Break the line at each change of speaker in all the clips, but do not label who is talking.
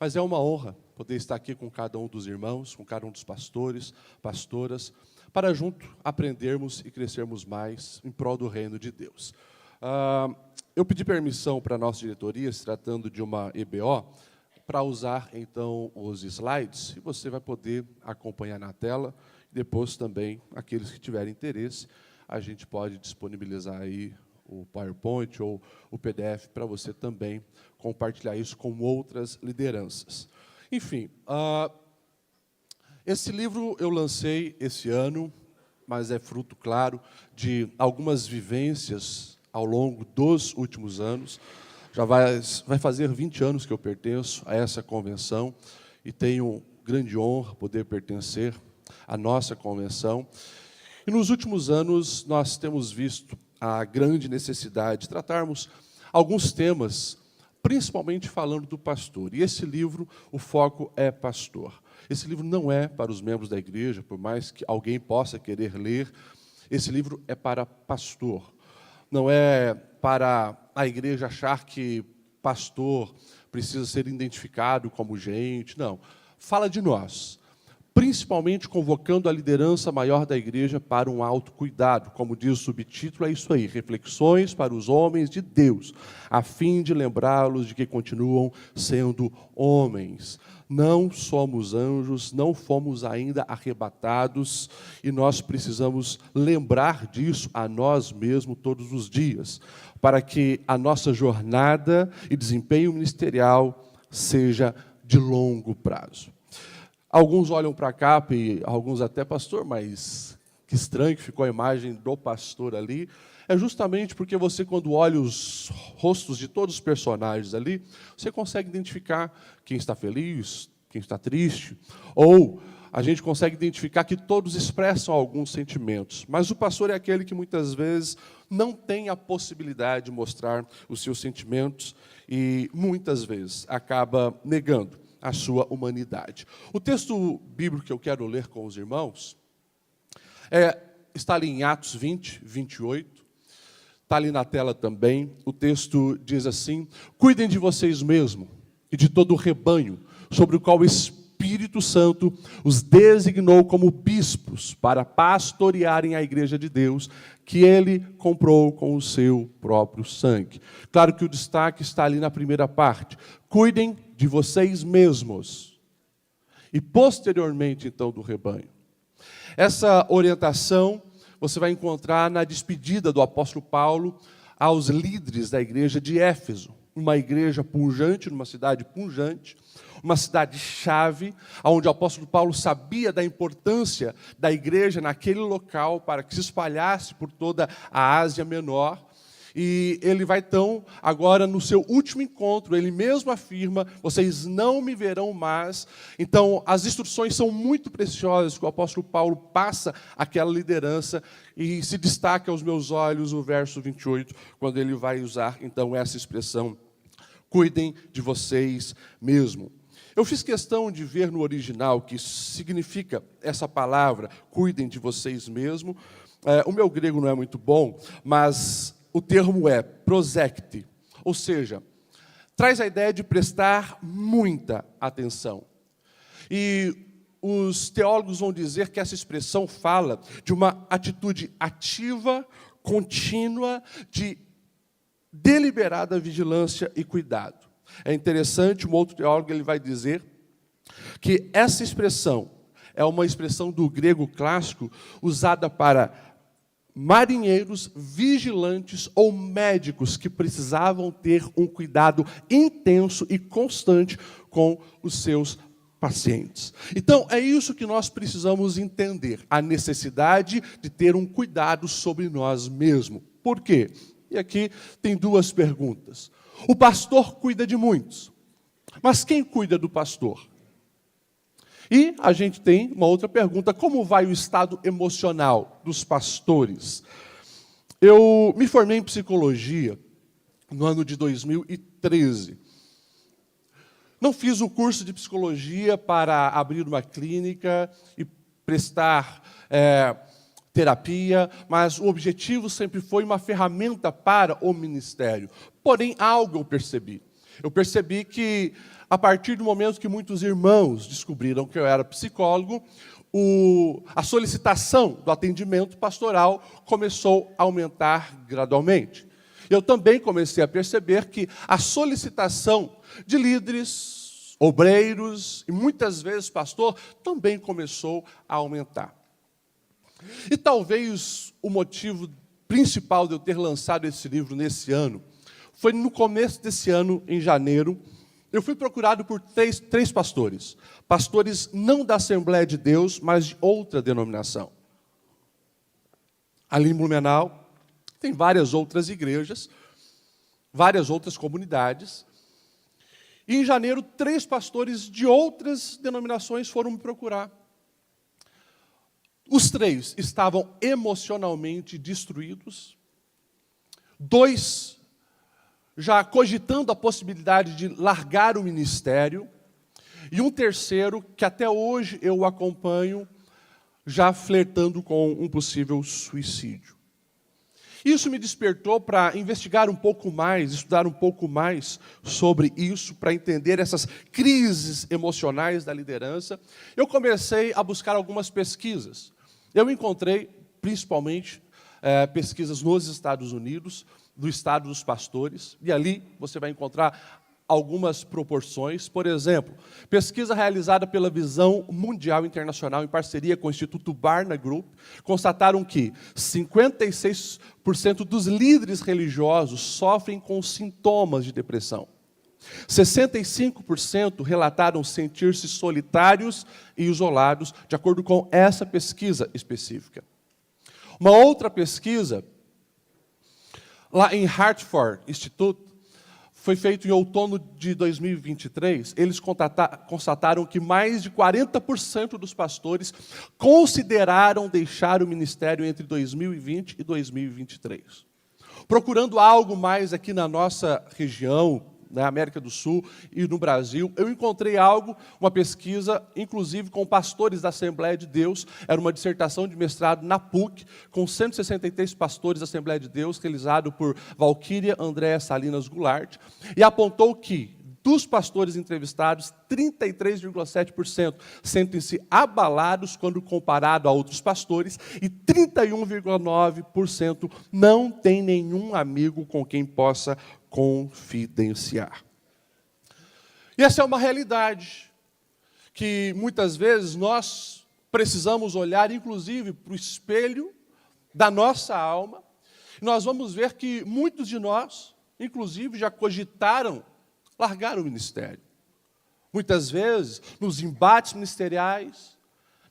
Mas é uma honra poder estar aqui com cada um dos irmãos, com cada um dos pastores, pastoras, para junto aprendermos e crescermos mais em prol do reino de Deus. Eu pedi permissão para a nossa diretoria, se tratando de uma EBO, para usar, então, os slides, e você vai poder acompanhar na tela. Depois, também, aqueles que tiverem interesse, a gente pode disponibilizar aí o PowerPoint ou o PDF para você também compartilhar isso com outras lideranças. Enfim, esse livro eu lancei esse ano, mas é fruto, claro, de algumas vivências ao longo dos últimos anos. Já vai fazer 20 anos que eu pertenço a essa convenção e tenho grande honra poder pertencer à nossa convenção. E nos últimos anos nós temos visto a grande necessidade de tratarmos alguns temas, principalmente falando do pastor. E esse livro, o foco é pastor. Esse livro não é para os membros da igreja, por mais que alguém possa querer ler. Esse livro é para pastor. Não é para a igreja achar que pastor precisa ser identificado como gente, não. Fala de nós, principalmente convocando a liderança maior da igreja para um autocuidado. Como diz o subtítulo, é isso aí, reflexões para os homens de Deus, a fim de lembrá-los de que continuam sendo homens. Não somos anjos, não fomos ainda arrebatados, e nós precisamos lembrar disso a nós mesmos todos os dias, para que a nossa jornada e desempenho ministerial seja de longo prazo. Alguns olham para cá, e alguns até, pastor, mas que estranho que ficou a imagem do pastor ali. É justamente porque você, quando olha os rostos de todos os personagens ali, você consegue identificar quem está feliz, quem está triste, ou a gente consegue identificar que todos expressam alguns sentimentos. Mas o pastor é aquele que muitas vezes não tem a possibilidade de mostrar os seus sentimentos e muitas vezes acaba negando a sua humanidade. O texto bíblico que eu quero ler com os irmãos está ali em Atos 20, 28. Está ali na tela também. O texto diz assim: cuidem de vocês mesmos e de todo o rebanho, sobre o qual o Espírito Santo os designou como bispos para pastorearem a igreja de Deus, que ele comprou com o seu próprio sangue. Claro que o destaque está ali na primeira parte. Cuidem de vocês mesmos. E posteriormente, então, do rebanho. Essa orientação você vai encontrar na despedida do apóstolo Paulo aos líderes da igreja de Éfeso. Uma igreja pujante, numa cidade pujante, uma cidade-chave, onde o apóstolo Paulo sabia da importância da igreja naquele local para que se espalhasse por toda a Ásia Menor. E ele vai, então, agora no seu último encontro, ele mesmo afirma: vocês não me verão mais. Então, as instruções são muito preciosas que o apóstolo Paulo passa àquela liderança, e se destaca aos meus olhos o verso 28, quando ele vai usar, então, essa expressão: cuidem de vocês mesmo. Eu fiz questão de ver no original o que significa essa palavra, cuidem de vocês mesmo. O meu grego não é muito bom, mas o termo é prosecte, ou seja, traz a ideia de prestar muita atenção. E os teólogos vão dizer que essa expressão fala de uma atitude ativa, contínua, de deliberada vigilância e cuidado. É interessante, um outro teólogo ele vai dizer que essa expressão é uma expressão do grego clássico usada para marinheiros, vigilantes ou médicos que precisavam ter um cuidado intenso e constante com os seus pacientes. Então, é isso que nós precisamos entender, a necessidade de ter um cuidado sobre nós mesmos. Por quê? E aqui tem duas perguntas. O pastor cuida de muitos, mas quem cuida do pastor? E a gente tem uma outra pergunta: como vai o estado emocional dos pastores? Eu me formei em psicologia no ano de 2013. Não fiz o curso de psicologia para abrir uma clínica e prestar terapia, mas o objetivo sempre foi uma ferramenta para o ministério. Porém, algo eu percebi. Eu percebi que a partir do momento que muitos irmãos descobriram que eu era psicólogo, a solicitação do atendimento pastoral começou a aumentar gradualmente. Eu também comecei a perceber que a solicitação de líderes, obreiros e muitas vezes pastor também começou a aumentar. E talvez o motivo principal de eu ter lançado esse livro nesse ano foi no começo desse ano, em janeiro. Eu fui procurado por três pastores. Pastores não da Assembleia de Deus, mas de outra denominação. Ali em Blumenau, tem várias outras igrejas, várias outras comunidades. E em janeiro, 3 pastores de outras denominações foram me procurar. Os 3 estavam emocionalmente destruídos. 2 já cogitando a possibilidade de largar o ministério, e um terceiro, que até hoje eu o acompanho, já flertando com um possível suicídio. Isso me despertou para investigar um pouco mais, estudar um pouco mais sobre isso, para entender essas crises emocionais da liderança. Eu comecei a buscar algumas pesquisas. Eu encontrei, principalmente, pesquisas nos Estados Unidos, do Estado dos Pastores, e ali você vai encontrar algumas proporções. Por exemplo, pesquisa realizada pela Visão Mundial Internacional, em parceria com o Instituto Barna Group, constataram que 56% dos líderes religiosos sofrem com sintomas de depressão. 65% relataram sentir-se solitários e isolados, de acordo com essa pesquisa específica. Uma outra pesquisa, lá em Hartford Institute, foi feito em outono de 2023, eles constataram que mais de 40% dos pastores consideraram deixar o ministério entre 2020 e 2023. Procurando algo mais aqui na nossa região, na América do Sul e no Brasil, eu encontrei uma pesquisa, inclusive com pastores da Assembleia de Deus, era uma dissertação de mestrado na PUC, com 163 pastores da Assembleia de Deus, realizado por Valquíria Andréa Salinas Goulart, e apontou que, dos pastores entrevistados, 33,7% sentem-se abalados quando comparado a outros pastores, e 31,9% não tem nenhum amigo com quem possa confidenciar. E essa é uma realidade que muitas vezes nós precisamos olhar, inclusive, para o espelho da nossa alma. Nós vamos ver que muitos de nós, inclusive, já cogitaram largar o ministério. Muitas vezes, nos embates ministeriais,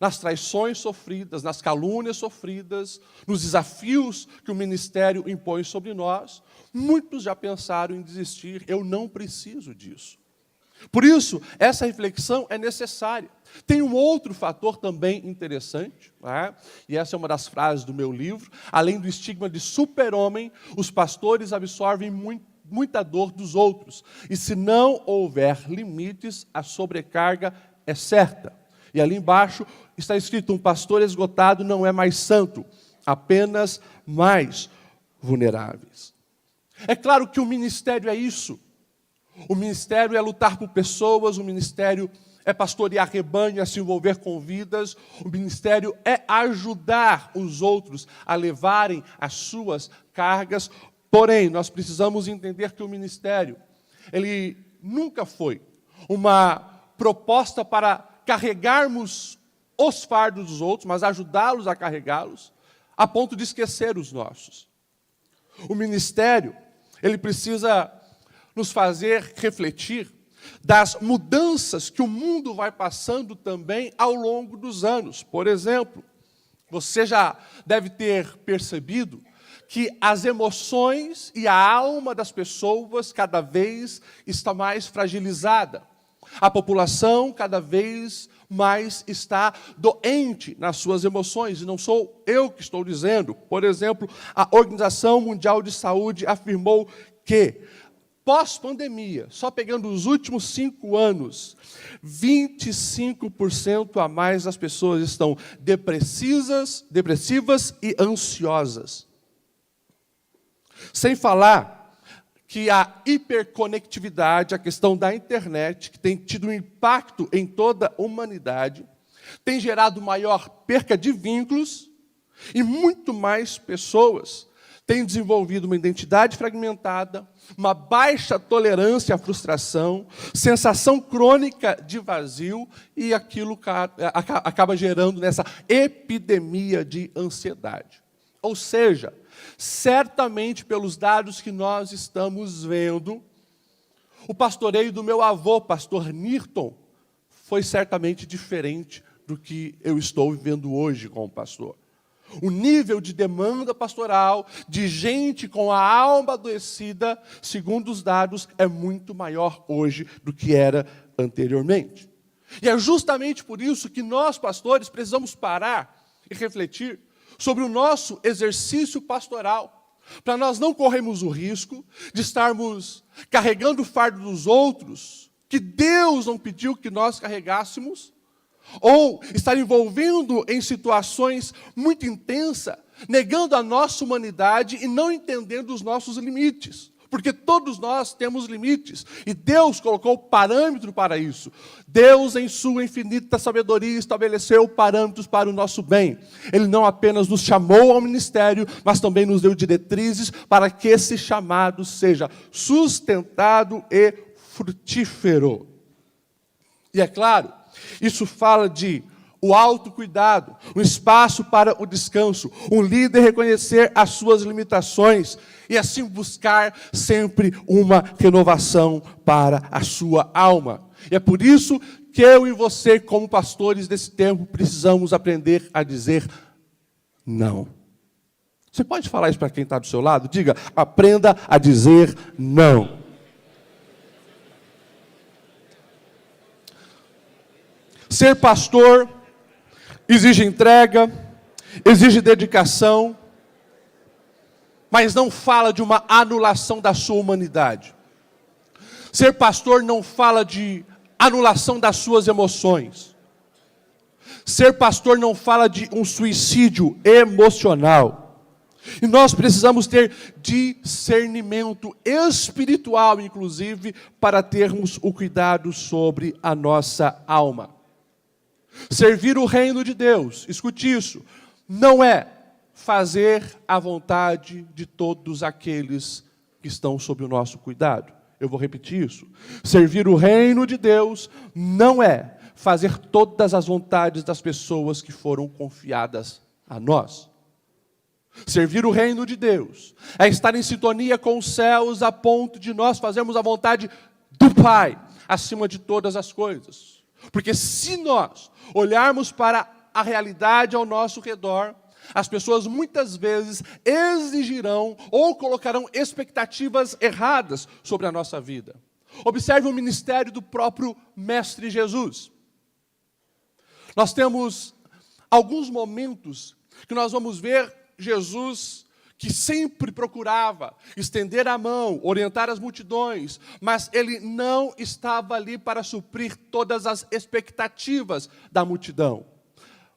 nas traições sofridas, nas calúnias sofridas, nos desafios que o ministério impõe sobre nós, muitos já pensaram em desistir. Eu não preciso disso. Por isso, essa reflexão é necessária. Tem um outro fator também interessante, né? E essa é uma das frases do meu livro. Além do estigma de super-homem, os pastores absorvem muita dor dos outros. E se não houver limites, a sobrecarga é certa. E ali embaixo está escrito: um pastor esgotado não é mais santo, apenas mais vulneráveis. É claro que o ministério é isso. O ministério é lutar por pessoas, o ministério é pastorear rebanho, é se envolver com vidas, o ministério é ajudar os outros a levarem as suas cargas. Porém, nós precisamos entender que o ministério, ele nunca foi uma proposta para carregarmos os fardos dos outros, mas ajudá-los a carregá-los, a ponto de esquecer os nossos. O ministério, ele precisa nos fazer refletir das mudanças que o mundo vai passando também ao longo dos anos. Por exemplo, você já deve ter percebido que as emoções e a alma das pessoas cada vez está mais fragilizada. A população cada vez mais está doente nas suas emoções, e não sou eu que estou dizendo. Por exemplo, a Organização Mundial de Saúde afirmou que, pós-pandemia, só pegando os últimos 5 anos, 25% a mais das pessoas estão depressivas e ansiosas. Sem falar que a hiperconectividade, a questão da internet, que tem tido um impacto em toda a humanidade, tem gerado maior perca de vínculos e muito mais pessoas têm desenvolvido uma identidade fragmentada, uma baixa tolerância à frustração, sensação crônica de vazio, e aquilo acaba gerando nessa epidemia de ansiedade. Ou seja, certamente pelos dados que nós estamos vendo, o pastoreio do meu avô, pastor Nirton, foi certamente diferente do que eu estou vivendo hoje como pastor. O nível de demanda pastoral, de gente com a alma adoecida, segundo os dados, é muito maior hoje do que era anteriormente. E é justamente por isso que nós, pastores, precisamos parar e refletir sobre o nosso exercício pastoral, para nós não corrermos o risco de estarmos carregando o fardo dos outros, que Deus não pediu que nós carregássemos, ou estar envolvendo em situações muito intensas, negando a nossa humanidade e não entendendo os nossos limites. Porque todos nós temos limites, e Deus colocou parâmetro para isso. Deus, em sua infinita sabedoria, estabeleceu parâmetros para o nosso bem. Ele não apenas nos chamou ao ministério, mas também nos deu diretrizes para que esse chamado seja sustentado e frutífero. E é claro, isso fala de o autocuidado, um espaço para o descanso, um líder reconhecer as suas limitações e assim buscar sempre uma renovação para a sua alma. E é por isso que eu e você, como pastores desse tempo, precisamos aprender a dizer não. Você pode falar isso para quem está do seu lado? Diga, aprenda a dizer não. Ser pastor exige entrega, exige dedicação, mas não fala de uma anulação da sua humanidade. Ser pastor não fala de anulação das suas emoções. Ser pastor não fala de um suicídio emocional. E nós precisamos ter discernimento espiritual, inclusive, para termos o cuidado sobre a nossa alma. Servir o reino de Deus, escute isso, não é fazer a vontade de todos aqueles que estão sob o nosso cuidado. Eu vou repetir isso. Servir o reino de Deus não é fazer todas as vontades das pessoas que foram confiadas a nós. Servir o reino de Deus é estar em sintonia com os céus a ponto de nós fazermos a vontade do Pai acima de todas as coisas. Porque se nós olharmos para a realidade ao nosso redor, as pessoas muitas vezes exigirão ou colocarão expectativas erradas sobre a nossa vida. Observe o ministério do próprio Mestre Jesus. Nós temos alguns momentos que nós vamos ver Jesus que sempre procurava estender a mão, orientar as multidões, mas ele não estava ali para suprir todas as expectativas da multidão.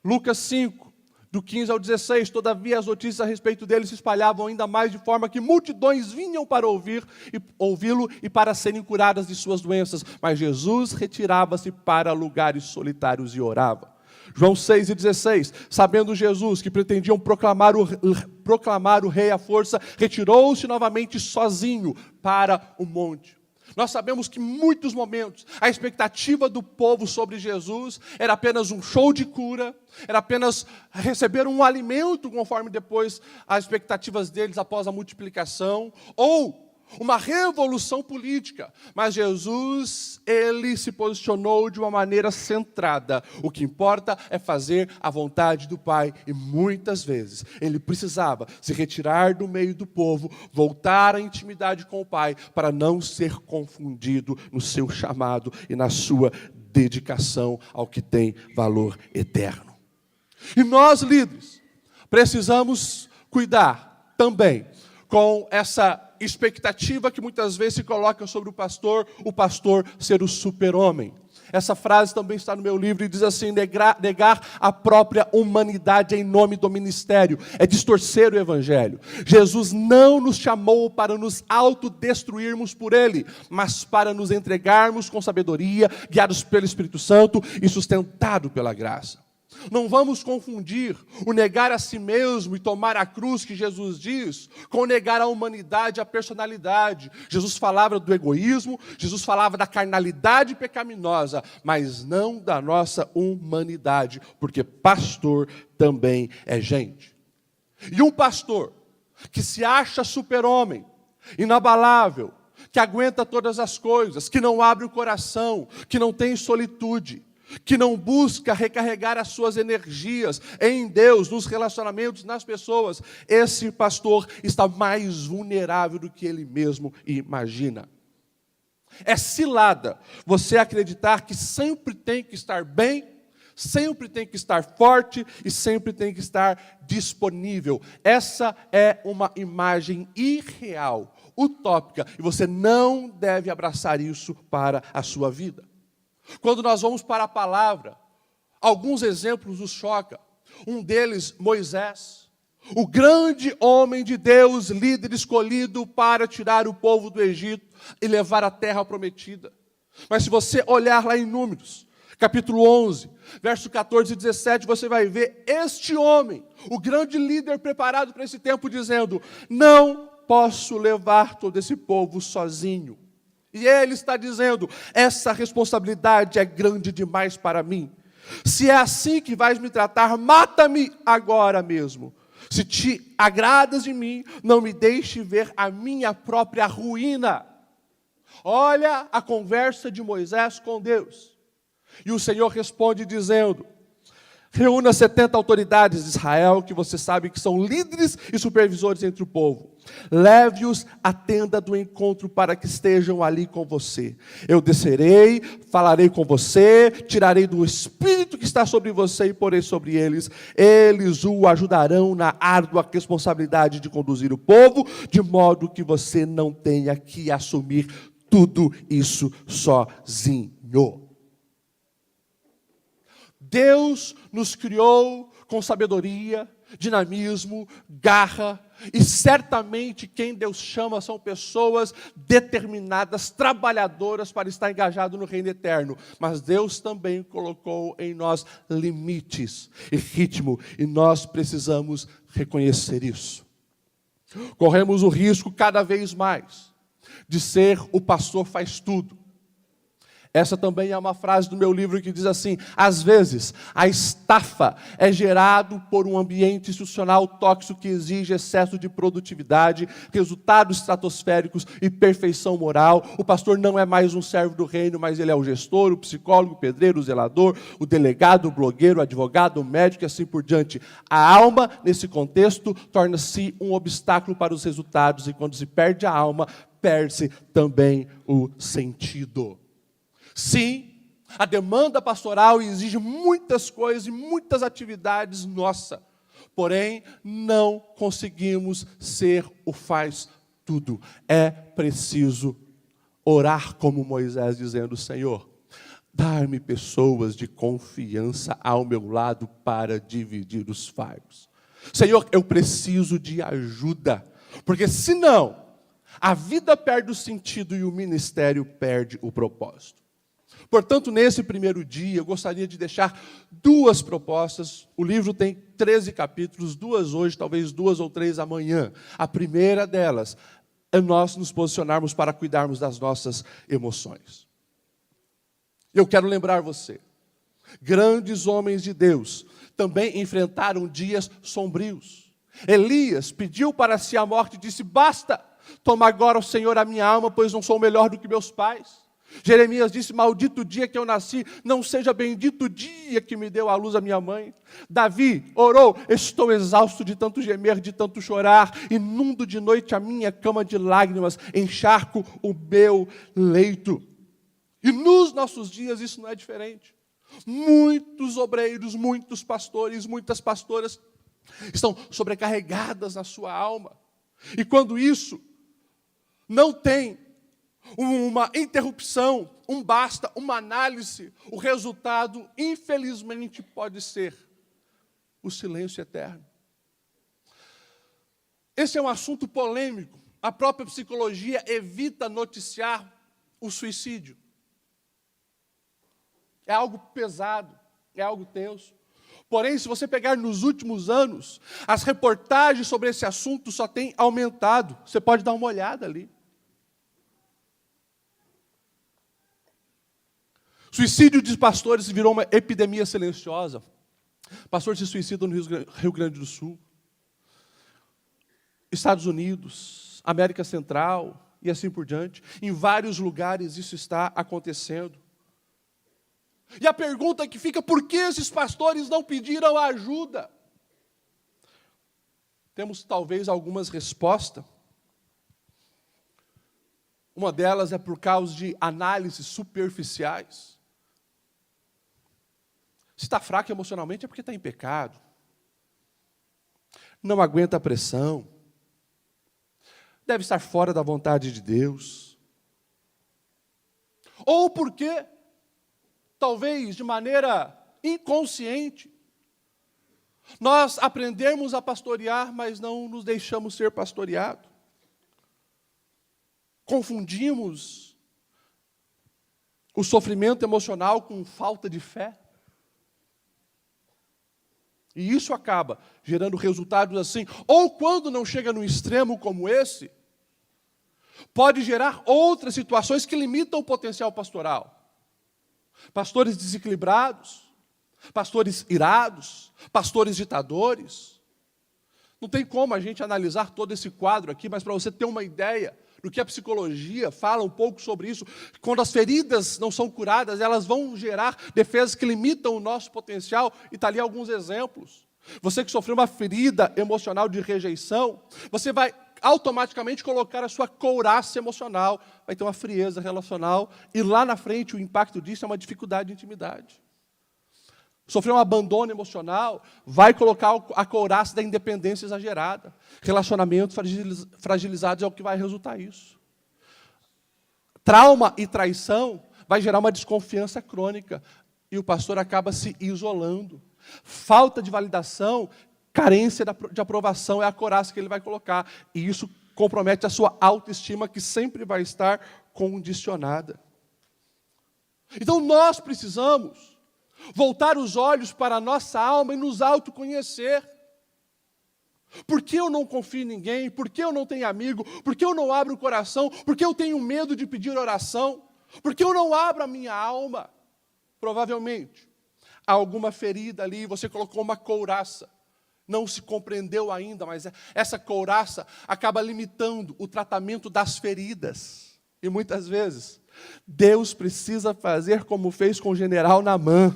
Lucas 5, do 15 ao 16, todavia as notícias a respeito dele se espalhavam ainda mais, de forma que multidões vinham para ouvi-lo e para serem curadas de suas doenças, mas Jesus retirava-se para lugares solitários e orava. João 6:16, sabendo Jesus que pretendiam proclamar o rei à força, retirou-se novamente sozinho para o monte. Nós sabemos que em muitos momentos a expectativa do povo sobre Jesus era apenas um show de cura, era apenas receber um alimento, conforme depois as expectativas deles após a multiplicação, ou uma revolução política. Mas Jesus, ele se posicionou de uma maneira centrada. O que importa é fazer a vontade do Pai. E muitas vezes ele precisava se retirar do meio do povo, voltar à intimidade com o Pai, para não ser confundido no seu chamado e na sua dedicação ao que tem valor eterno. E nós, líderes, precisamos cuidar também com essa expectativa que muitas vezes se coloca sobre o pastor ser o super-homem. Essa frase também está no meu livro e diz assim: negar a própria humanidade em nome do ministério é distorcer o evangelho. Jesus não nos chamou para nos autodestruirmos por Ele, mas para nos entregarmos com sabedoria, guiados pelo Espírito Santo e sustentados pela graça. Não vamos confundir o negar a si mesmo e tomar a cruz que Jesus diz com negar a humanidade, a personalidade. Jesus falava do egoísmo, Jesus falava da carnalidade pecaminosa, mas não da nossa humanidade, porque pastor também é gente. E um pastor que se acha super-homem, inabalável, que aguenta todas as coisas, que não abre o coração, que não tem solitude, que não busca recarregar as suas energias em Deus, nos relacionamentos, nas pessoas, esse pastor está mais vulnerável do que ele mesmo imagina. É cilada você acreditar que sempre tem que estar bem, sempre tem que estar forte e sempre tem que estar disponível. Essa é uma imagem irreal, utópica, e você não deve abraçar isso para a sua vida. Quando nós vamos para a palavra, alguns exemplos nos chocam. Um deles, Moisés, o grande homem de Deus, líder escolhido para tirar o povo do Egito e levar a terra prometida. Mas se você olhar lá em Números, capítulo 11, verso 14 e 17, você vai ver este homem, o grande líder preparado para esse tempo, dizendo: não posso levar todo esse povo sozinho. E ele está dizendo: essa responsabilidade é grande demais para mim. Se é assim que vais me tratar, mata-me agora mesmo. Se te agradas de mim, não me deixe ver a minha própria ruína. Olha a conversa de Moisés com Deus. E o Senhor responde dizendo: reúna 70 autoridades de Israel, que você sabe que são líderes e supervisores entre o povo. Leve-os à tenda do encontro para que estejam ali com você. Eu descerei, falarei com você, tirarei do espírito que está sobre você e porei sobre eles. Eles o ajudarão na árdua responsabilidade de conduzir o povo, de modo que você não tenha que assumir tudo isso sozinho. Deus nos criou com sabedoria, dinamismo, garra, e certamente quem Deus chama são pessoas determinadas, trabalhadoras para estar engajado no reino eterno. Mas Deus também colocou em nós limites e ritmo, e nós precisamos reconhecer isso. Corremos o risco cada vez mais de ser o pastor faz tudo. Essa também é uma frase do meu livro que diz assim: às vezes, a estafa é gerado por um ambiente institucional tóxico que exige excesso de produtividade, resultados estratosféricos e perfeição moral. O pastor não é mais um servo do reino, mas ele é o gestor, o psicólogo, o pedreiro, o zelador, o delegado, o blogueiro, o advogado, o médico e assim por diante. A alma, nesse contexto, torna-se um obstáculo para os resultados, e quando se perde a alma, perde-se também o sentido. Sim, a demanda pastoral exige muitas coisas e muitas atividades nossa. Porém, não conseguimos ser o faz tudo. É preciso orar como Moisés, dizendo: Senhor, dá-me pessoas de confiança ao meu lado para dividir os fardos. Senhor, eu preciso de ajuda, porque senão a vida perde o sentido e o ministério perde o propósito. Portanto, nesse primeiro dia, eu gostaria de deixar 2 propostas. O livro tem 13 capítulos, 2 hoje, talvez 2 ou 3 amanhã. A primeira delas é nós nos posicionarmos para cuidarmos das nossas emoções. Eu quero lembrar você, grandes homens de Deus também enfrentaram dias sombrios. Elias pediu para si a morte e disse: basta, toma agora, Senhor, a minha alma, pois não sou melhor do que meus pais. Jeremias disse: maldito o dia que eu nasci, não seja bendito o dia que me deu à luz a minha mãe. Davi orou: estou exausto de tanto gemer, de tanto chorar, inundo de noite a minha cama de lágrimas, encharco o meu leito. E nos nossos dias isso não é diferente. Muitos obreiros, muitos pastores, muitas pastoras estão sobrecarregadas na sua alma. E quando isso não tem uma interrupção basta, uma análise, o resultado, infelizmente, pode ser o silêncio eterno. Esse é um assunto polêmico. A própria psicologia evita noticiar o suicídio. É algo pesado, é algo tenso. Porém, se você pegar nos últimos anos, as reportagens sobre esse assunto só têm aumentado. Você pode dar uma olhada ali. Suicídio de pastores virou uma epidemia silenciosa. Pastores se suicidam no Rio Grande do Sul, Estados Unidos, América Central e assim por diante. Em vários lugares isso está acontecendo. E a pergunta que fica, por que esses pastores não pediram ajuda? Temos talvez algumas respostas. Uma delas é por causa de análises superficiais. Se está fraco emocionalmente é porque está em pecado. Não aguenta a pressão. Deve estar fora da vontade de Deus. Ou porque, talvez de maneira inconsciente, nós aprendemos a pastorear, mas não nos deixamos ser pastoreados. Confundimos o sofrimento emocional com falta de fé. E isso acaba gerando resultados assim. Ou quando não chega num extremo como esse, pode gerar outras situações que limitam o potencial pastoral. Pastores desequilibrados, pastores irados, pastores ditadores. Não tem como a gente analisar todo esse quadro aqui, mas para você ter uma ideia do que a psicologia fala um pouco sobre isso, quando as feridas não são curadas, elas vão gerar defesas que limitam o nosso potencial, e está ali alguns exemplos. Você que sofreu uma ferida emocional de rejeição, você vai automaticamente colocar a sua couraça emocional, vai ter uma frieza relacional, e lá na frente o impacto disso é uma dificuldade de intimidade. Sofreu um abandono emocional, vai colocar a couraça da independência exagerada. Relacionamentos fragilizados é o que vai resultar isso. Trauma e traição vai gerar uma desconfiança crônica, e o pastor acaba se isolando. Falta de validação, carência de aprovação é a couraça que ele vai colocar, e isso compromete a sua autoestima, que sempre vai estar condicionada. Então nós precisamos voltar os olhos para a nossa alma e nos autoconhecer. Por que eu não confio em ninguém? Por que eu não tenho amigo? Por que eu não abro o coração? Por que eu tenho medo de pedir oração? Por que eu não abro a minha alma? Provavelmente há alguma ferida ali, você colocou uma couraça. Não se compreendeu ainda, mas essa couraça acaba limitando o tratamento das feridas. E muitas vezes, Deus precisa fazer como fez com o general Naamã.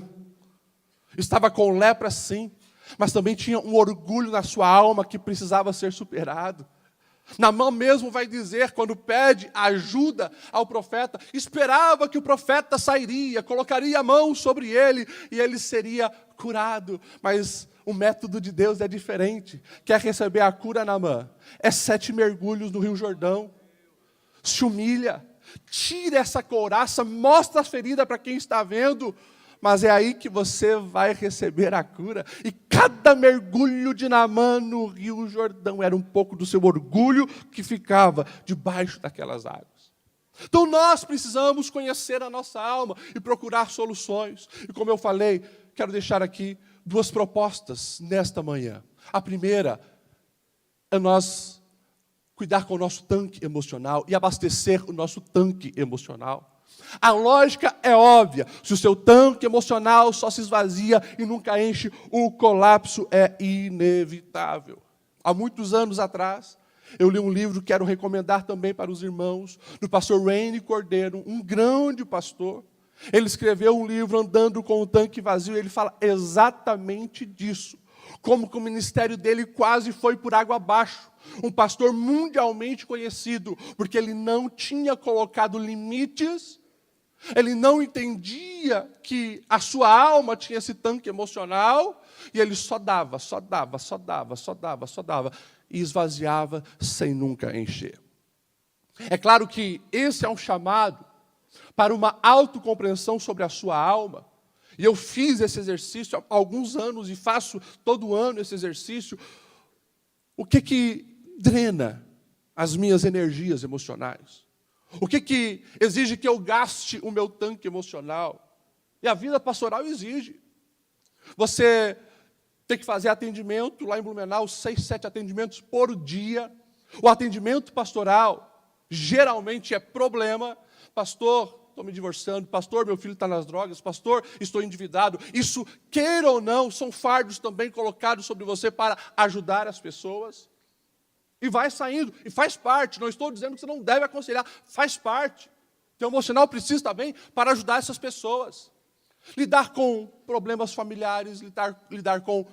Estava com lepra, sim, mas também tinha um orgulho na sua alma que precisava ser superado. Naamã mesmo vai dizer, quando pede ajuda ao profeta, esperava que o profeta sairia, colocaria a mão sobre ele e ele seria curado. Mas o método de Deus é diferente. Quer receber a cura, Naamã? É 7 mergulhos no Rio Jordão. Se humilha, tira essa couraça, mostra a ferida para quem está vendo, mas é aí que você vai receber a cura. E cada mergulho de Naamã no Rio Jordão era um pouco do seu orgulho que ficava debaixo daquelas águas. Então nós precisamos conhecer a nossa alma e procurar soluções. E como eu falei, quero deixar aqui 2 propostas nesta manhã. A primeira é nós cuidar com o nosso tanque emocional e abastecer o nosso tanque emocional. A lógica é óbvia. Se o seu tanque emocional só se esvazia e nunca enche, o colapso é inevitável. Há muitos anos atrás, eu li um livro que quero recomendar também para os irmãos, do pastor Wayne Cordeiro, um grande pastor. Ele escreveu um livro, Andando com o Tanque Vazio, e ele fala exatamente disso. Como que o ministério dele quase foi por água abaixo. Um pastor mundialmente conhecido, porque ele não tinha colocado limites. Ele não entendia que a sua alma tinha esse tanque emocional, e ele só dava, e esvaziava sem nunca encher. É claro que esse é um chamado para uma autocompreensão sobre a sua alma. E eu fiz esse exercício há alguns anos e faço todo ano esse exercício. O que drena as minhas energias emocionais? O que exige que eu gaste o meu tanque emocional? E a vida pastoral exige. Você tem que fazer atendimento lá em Blumenau, 6, 7 atendimentos por dia. O atendimento pastoral geralmente é problema. Pastor, estou me divorciando. Pastor, meu filho está nas drogas. Pastor, estou endividado. Isso, queira ou não, são fardos também colocados sobre você para ajudar as pessoas. E vai saindo, e faz parte. Não estou dizendo que você não deve aconselhar, faz parte. Teu emocional precisa estar bem para ajudar essas pessoas. Lidar com problemas familiares, lidar com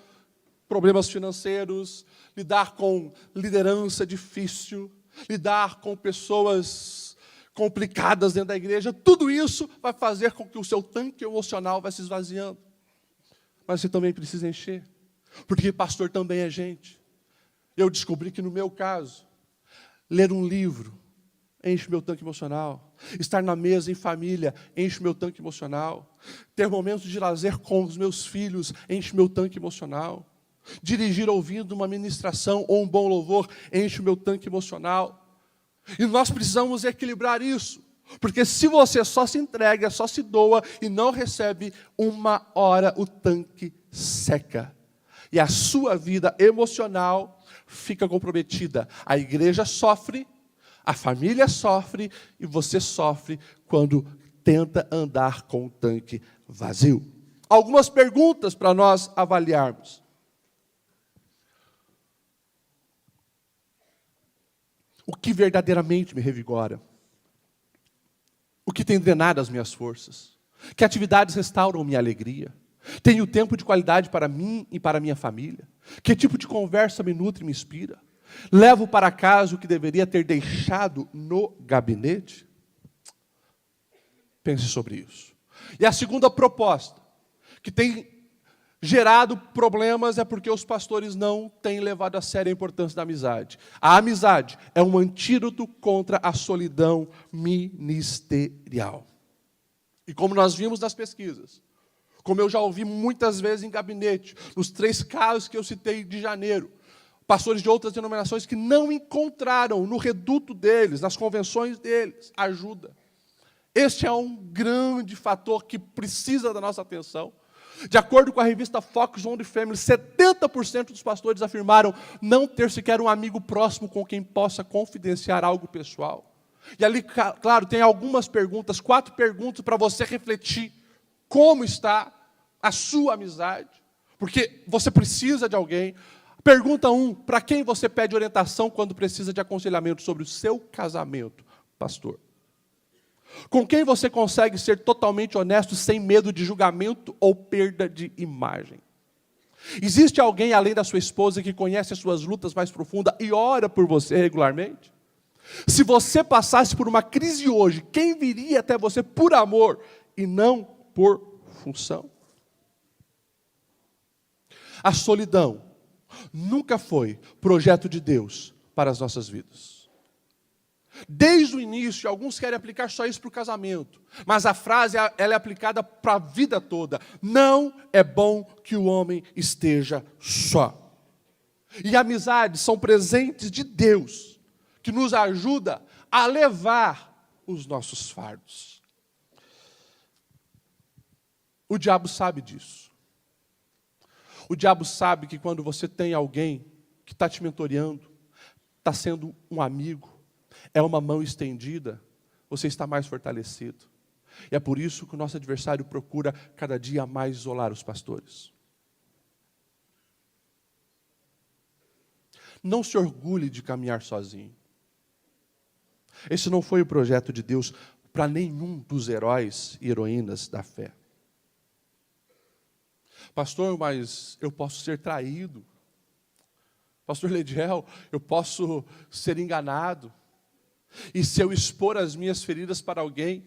problemas financeiros, lidar com liderança difícil, lidar com pessoas complicadas dentro da igreja, tudo isso vai fazer com que o seu tanque emocional vá se esvaziando. Mas você também precisa encher, porque pastor também é gente. Eu descobri que no meu caso, ler um livro enche meu tanque emocional. Estar na mesa em família enche meu tanque emocional. Ter momentos de lazer com os meus filhos enche meu tanque emocional. Dirigir ouvindo uma ministração ou um bom louvor enche o meu tanque emocional. E nós precisamos equilibrar isso. Porque se você só se entrega, só se doa e não recebe, uma hora o tanque seca. E a sua vida emocional fica comprometida. A igreja sofre, a família sofre e você sofre quando tenta andar com o tanque vazio. Algumas perguntas para nós avaliarmos. O que verdadeiramente me revigora? O que tem drenado as minhas forças? Que atividades restauram minha alegria? Tenho tempo de qualidade para mim e para minha família? Que tipo de conversa me nutre e me inspira? Levo para casa o que deveria ter deixado no gabinete? Pense sobre isso. E a segunda proposta, que tem gerado problemas, é porque os pastores não têm levado a sério a importância da amizade. A amizade é um antídoto contra a solidão ministerial. E como nós vimos nas pesquisas, como eu já ouvi muitas vezes em gabinete, nos 3 casos que eu citei de janeiro, pastores de outras denominações que não encontraram no reduto deles, nas convenções deles, ajuda. Este é um grande fator que precisa da nossa atenção. De acordo com a revista Focus on the Family, 70% dos pastores afirmaram não ter sequer um amigo próximo com quem possa confidenciar algo pessoal. E ali, claro, tem algumas perguntas, 4 perguntas para você refletir como está a sua amizade, porque você precisa de alguém. Pergunta 1, para quem você pede orientação quando precisa de aconselhamento sobre o seu casamento, pastor? Com quem você consegue ser totalmente honesto sem medo de julgamento ou perda de imagem? Existe alguém além da sua esposa que conhece as suas lutas mais profundas e ora por você regularmente? Se você passasse por uma crise hoje, quem viria até você por amor e não por função? A solidão nunca foi projeto de Deus para as nossas vidas. Desde o início, alguns querem aplicar só isso para o casamento, mas a frase ela é aplicada para a vida toda. Não é bom que o homem esteja só. E amizades são presentes de Deus, que nos ajuda a levar os nossos fardos. O diabo sabe disso. O diabo sabe que quando você tem alguém que está te mentoreando, está sendo um amigo, é uma mão estendida, você está mais fortalecido. E é por isso que o nosso adversário procura cada dia mais isolar os pastores. Não se orgulhe de caminhar sozinho. Esse não foi o projeto de Deus para nenhum dos heróis e heroínas da fé. Pastor, mas eu posso ser traído. Pastor Lediel, eu posso ser enganado. E se eu expor as minhas feridas para alguém,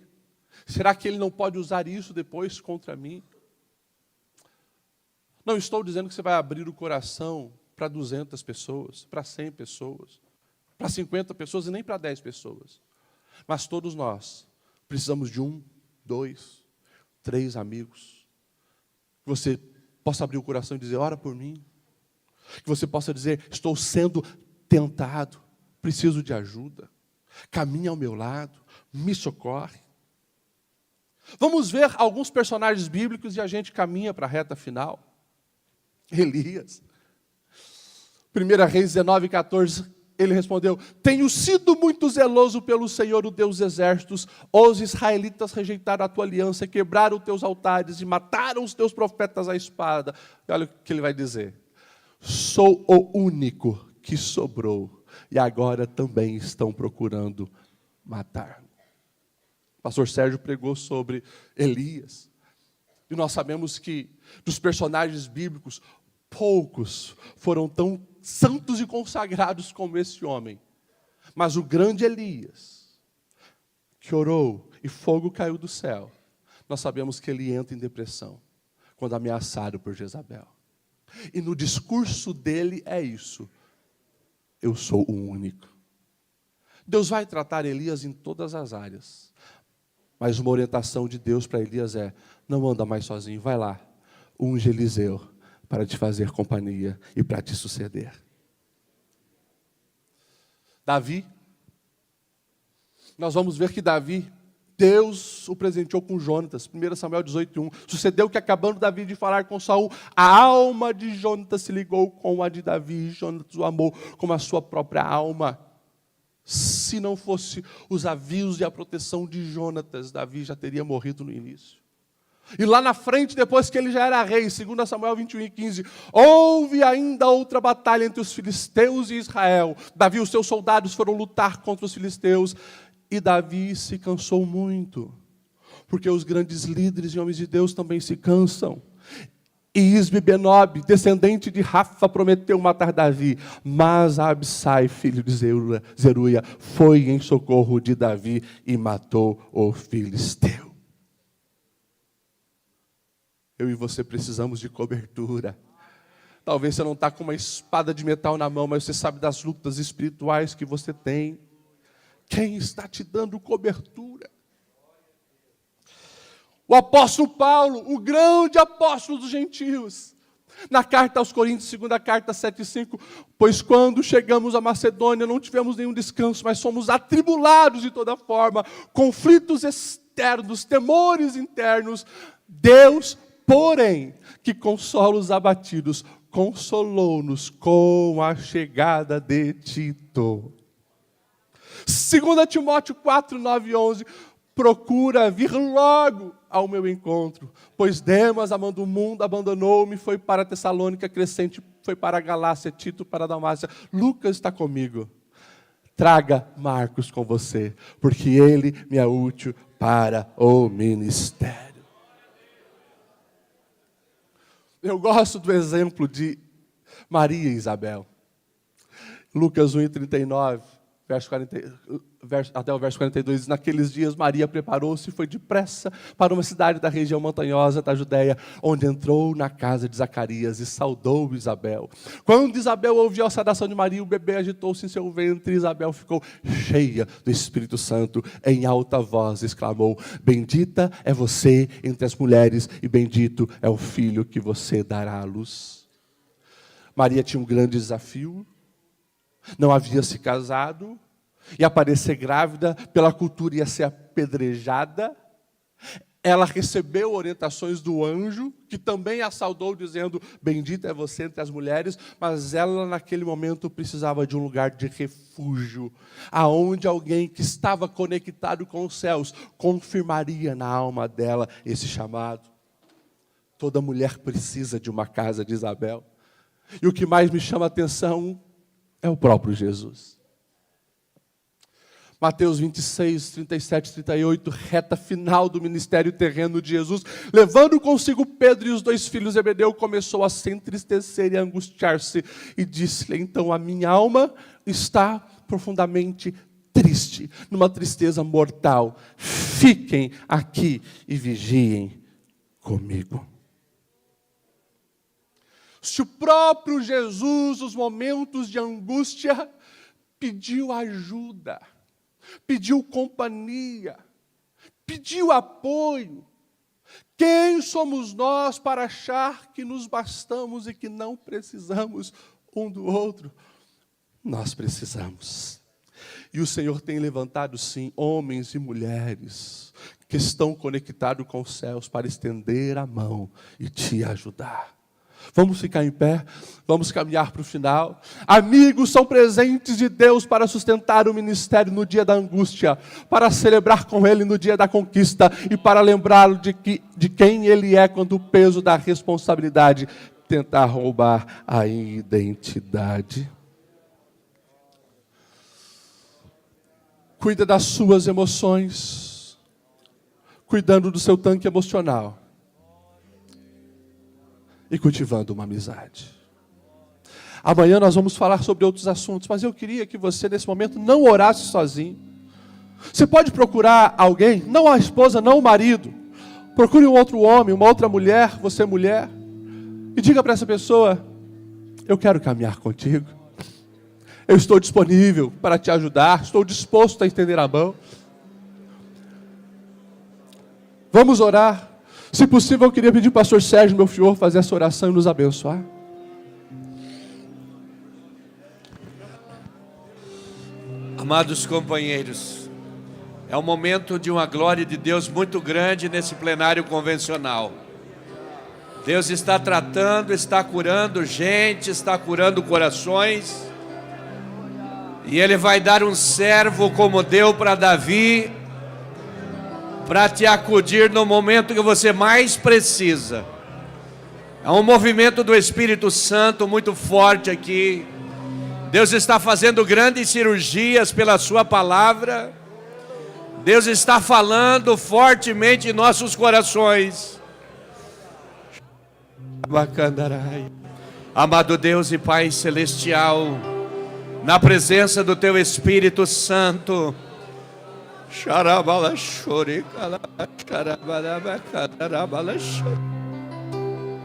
será que ele não pode usar isso depois contra mim? Não estou dizendo que você vai abrir o coração para 200 pessoas, para 100 pessoas, para 50 pessoas e nem para 10 pessoas. Mas todos nós Precisamos de 1, 2, 3 amigos. Que você possa abrir o coração e dizer, ora por mim. Que você possa dizer, estou sendo tentado, preciso de ajuda. Caminha ao meu lado, me socorre. Vamos ver alguns personagens bíblicos e a gente caminha para a reta final. Elias. 1 Reis 19:14, ele respondeu, tenho sido muito zeloso pelo Senhor, o Deus dos exércitos. Os israelitas rejeitaram a tua aliança, quebraram os teus altares e mataram os teus profetas à espada. E olha o que ele vai dizer. Sou o único que sobrou e agora também estão procurando matar. O pastor Sérgio pregou sobre Elias. E nós sabemos que dos personagens bíblicos, poucos foram tão santos e consagrados como esse homem. Mas o grande Elias, que orou e fogo caiu do céu, nós sabemos que ele entra em depressão quando ameaçado por Jezabel. E no discurso dele é isso. Eu sou o único. Deus vai tratar Elias em todas as áreas. Mas uma orientação de Deus para Elias é, não anda mais sozinho, vai lá, unge Eliseu para te fazer companhia e para te suceder. Davi, nós vamos ver que Davi, Deus o presenteou com Jonatas, 1 Samuel 18:1. Sucedeu que acabando Davi de falar com Saul, a alma de Jonatas se ligou com a de Davi, e Jonatas o amou como a sua própria alma. Se não fosse os avisos e a proteção de Jonatas, Davi já teria morrido no início. E lá na frente, depois que ele já era rei, 2 Samuel 21:15, houve ainda outra batalha entre os filisteus e Israel. Davi e os seus soldados foram lutar contra os filisteus, e Davi se cansou muito, porque os grandes líderes e homens de Deus também se cansam. E Isbi-Benob, descendente de Rafa, prometeu matar Davi, mas Absai, filho de Zeruia, foi em socorro de Davi e matou o filisteu. Eu e você precisamos de cobertura. Talvez você não está com uma espada de metal na mão, mas você sabe das lutas espirituais que você tem. Quem está te dando cobertura? O apóstolo Paulo, o grande apóstolo dos gentios, na carta aos Coríntios, segunda carta 7:5, pois quando chegamos à Macedônia não tivemos nenhum descanso, mas somos atribulados de toda forma, conflitos externos, temores internos. Deus, porém, que consola os abatidos, consolou-nos com a chegada de Tito. 2 Timóteo 4:9-11, procura vir logo ao meu encontro, pois Demas, amando o mundo, abandonou-me, foi para Tessalônica, Crescente foi para a Galácia, Tito para a Dalmácia, Lucas está comigo. Traga Marcos com você, porque ele me é útil para o ministério. Eu gosto do exemplo de Maria e Isabel. Lucas 1:39. Até o verso 42, naqueles dias Maria preparou-se e foi depressa para uma cidade da região montanhosa da Judéia, onde entrou na casa de Zacarias e saudou Isabel. Quando Isabel ouviu a saudação de Maria, o bebê agitou-se em seu ventre, e Isabel ficou cheia do Espírito Santo, em alta voz exclamou, bendita é você entre as mulheres, e bendito é o filho que você dará à luz. Maria tinha um grande desafio, não havia se casado, e aparecer grávida, pela cultura ia ser apedrejada. Ela recebeu orientações do anjo, que também a saudou, dizendo, bendita é você entre as mulheres, mas ela naquele momento precisava de um lugar de refúgio, aonde alguém que estava conectado com os céus, confirmaria na alma dela esse chamado. Toda mulher precisa de uma casa de Isabel. E o que mais me chama a atenção é o próprio Jesus. Mateus 26, 37, 38, reta final do ministério terreno de Jesus, levando consigo Pedro e os 2 filhos de Zebedeu, começou a se entristecer e a angustiar-se, e disse-lhe, então a minha alma está profundamente triste, numa tristeza mortal, fiquem aqui e vigiem comigo. Se o próprio Jesus, nos momentos de angústia, pediu ajuda, pediu companhia, pediu apoio. Quem somos nós para achar que nos bastamos e que não precisamos um do outro? Nós precisamos. E o Senhor tem levantado, sim, homens e mulheres que estão conectados com os céus para estender a mão e te ajudar. Vamos ficar em pé, vamos caminhar para o final. Amigos são presentes de Deus para sustentar o ministério no dia da angústia, para celebrar com Ele no dia da conquista e para lembrá-lo de quem Ele é quando o peso da responsabilidade tentar roubar a identidade. Cuida das suas emoções, cuidando do seu tanque emocional e cultivando uma amizade. Amanhã nós vamos falar sobre outros assuntos, mas eu queria que você nesse momento não orasse sozinho. Você pode procurar alguém, não a esposa, não o marido. Procure um outro homem, uma outra mulher, você mulher, e diga para essa pessoa: eu quero caminhar contigo. Eu estou disponível para te ajudar, estou disposto a estender a mão. Vamos orar. Se possível, eu queria pedir ao pastor Sérgio, meu filho, fazer essa oração e nos abençoar.
Amados companheiros, é um momento de uma glória de Deus muito grande nesse plenário convencional. Deus está tratando, está curando gente, está curando corações. E Ele vai dar um servo como deu para Davi, para te acudir no momento que você mais precisa. É um movimento do Espírito Santo muito forte aqui. Deus está fazendo grandes cirurgias pela sua palavra. Deus está falando fortemente em nossos corações. Amado Deus e Pai Celestial, na presença do Teu Espírito Santo,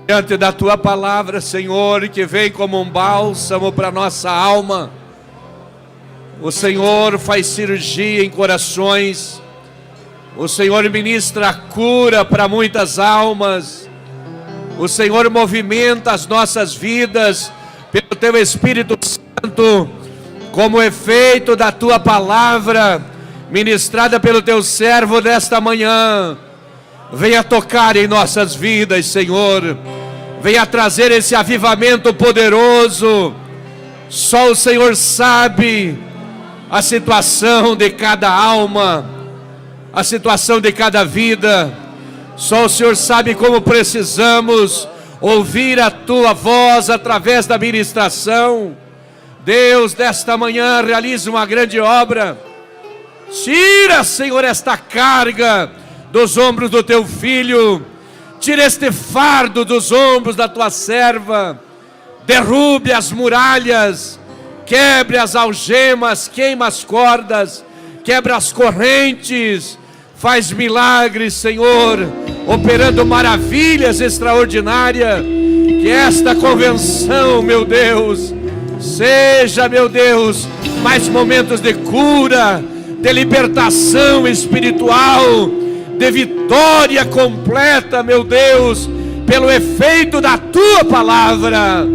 diante da Tua palavra, Senhor, que vem como um bálsamo para nossa alma, o Senhor faz cirurgia em corações, o Senhor ministra a cura para muitas almas, o Senhor movimenta as nossas vidas pelo Teu Espírito Santo, como efeito da Tua palavra ministrada pelo Teu servo nesta manhã. Venha tocar em nossas vidas, Senhor. Venha trazer esse avivamento poderoso. Só o Senhor sabe a situação de cada alma, a situação de cada vida. Só o Senhor sabe como precisamos ouvir a Tua voz através da ministração. Deus, desta manhã, realiza uma grande obra. Tira, Senhor, esta carga dos ombros do Teu filho. Tira este fardo dos ombros da Tua serva. Derrube as muralhas. Quebre as algemas, queima as cordas. Quebra as correntes. Faz milagres, Senhor, operando maravilhas extraordinárias. Que esta convenção, meu Deus, seja, meu Deus, mais momentos de cura, de libertação espiritual, de vitória completa, meu Deus, pelo efeito da Tua palavra.